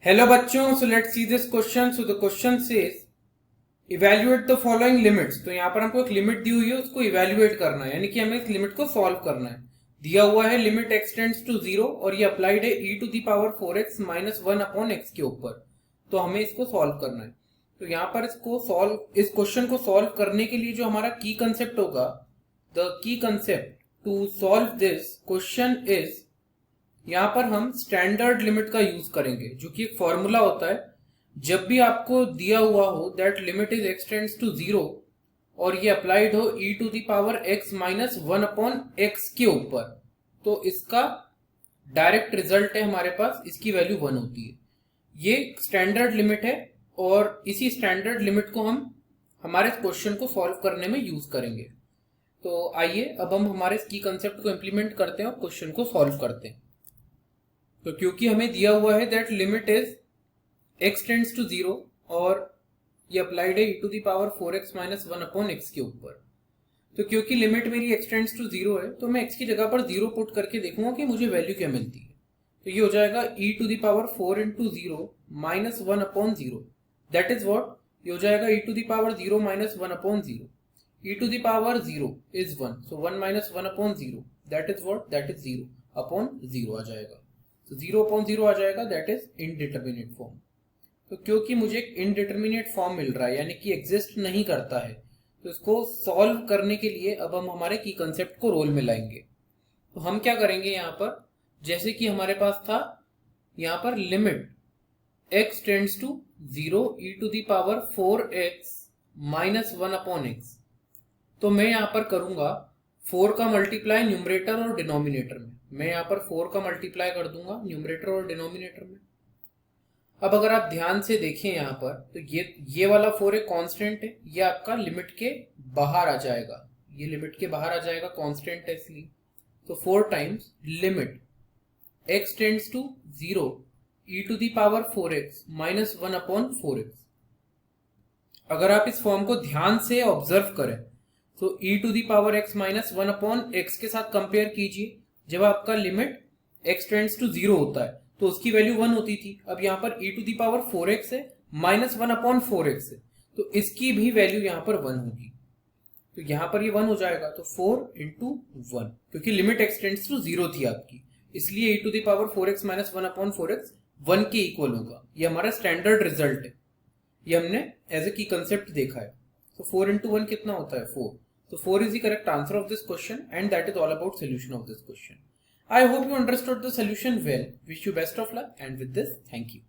Hello बच्चों, so let's see this question. So the question says evaluate the following limits. तो यहाँ पर हमको एक लिमिट दी हुई है, उसको इवैल्यूएट करना है, यानी कि हमें इस लिमिट को सॉल्व करना है। दिया हुआ है लिमिट x टेंड्स टू 0 और ये अप्लाइड है e to the power 4x minus 1 upon x के ऊपर। तो हमें इसको सॉल्व करना है। तो यहाँ पर इस क्वेश्चन को सॉल्व करने के लिए जो हमारा की कंसेप्ट होगा, द की concept to solve this question is, यहां पर हम स्टैंडर्ड लिमिट का यूज करेंगे, जो कि एक फॉर्मूला होता है। जब भी आपको दिया हुआ हो that limit is x tends to 0 और ये अप्लाइड हो e to the power x minus 1 upon x के ऊपर, तो इसका डायरेक्ट रिजल्ट है हमारे पास, इसकी वैल्यू 1 होती है। ये स्टैंडर्ड लिमिट है और इसी स्टैंडर्ड लिमिट को हम हमारे क्वेश्चन को सॉल्व करने में यूज करेंगे। तो आइए अब हम हमारे की कंसेप्ट को इम्प्लीमेंट करते हैं और क्वेश्चन को सॉल्व करते हैं। तो क्योंकि हमें दिया हुआ है that limit is x tends to 0 और ये अप्लाइड है e to the power 4x minus 1 upon x के ऊपर। तो क्योंकि लिमिट मेरी x टेंड्स टू 0 है, तो मैं x की जगह पर 0 पुट करके देखूंगा कि मुझे वैल्यू क्या मिलती है। तो ये हो जाएगा e to the power 4 into 0 minus 1 upon 0, that is what, ये हो जाएगा e to the power 0 minus 1 upon 0। e to the power 0 is 1, so 1 minus 1 upon 0, that is what, that is 0 upon 0 आ जाएगा। तो 0 अपॉन 0 आ जाएगा, that is indeterminate form. तो क्योंकि मुझे एक इनडिटर्मिनेट फॉर्म मिल रहा है, यानी कि एग्जिस्ट नहीं करता है, तो इसको सॉल्व करने के लिए अब हम हमारे की कंसेप्ट को रोल में लाएंगे। तो हम क्या करेंगे यहाँ पर, जैसे कि हमारे पास था यहाँ पर limit x tends to 0 e to the power 4x minus 1 upon x। तो मैं यहाँ पर करूंगा 4 का मल्टीप्लाई न्यूमरेटर और डिनोमिनेटर में। मैं यहाँ पर 4 का मल्टीप्लाई कर दूंगा न्यूमरेटर और डिनोमिनेटर में। अब अगर आप ध्यान से देखें यहाँ पर, तो ये वाला 4 एक कांस्टेंट है, ये आपका लिमिट के बाहर आ जाएगा, ये लिमिट के बाहर आ जाएगा, कांस्टेंट है इसलिए। तो 4 times limit x tends to 0 e to the power 4x minus 1 upon 4x। अगर आप इस फॉर्म को ध्यान से ऑब्जर्व करें तो e to the power x minus 1 upon x के साथ कंपेयर कीजिए। जब आपका लिमिट x टेंड्स टू 0 होता है तो उसकी वैल्यू 1 होती थी। अब यहाँ पर e to the power 4x है, माइनस 1 अपॉन 4x है, तो इसकी भी वैल्यू यहाँ पर 1 होगी। तो यहाँ पर ये 1 हो जाएगा, तो 4 इंटू 1, क्योंकि लिमिट x टेंड्स टू 0 थी आपकी, इसलिए e to the power 4x minus 1 upon 4x 1 के इक्वल होगा। ये हमारा स्टैंडर्ड रिजल्ट है, ये हमने एज ए की कंसेप्ट देखा है। तो 4 इंटू 1 कितना होता है, 4। So 4 is the correct answer of this question, and that is all about solution of this question. I hope you understood the solution well. Wish you best of luck, and with this, thank you.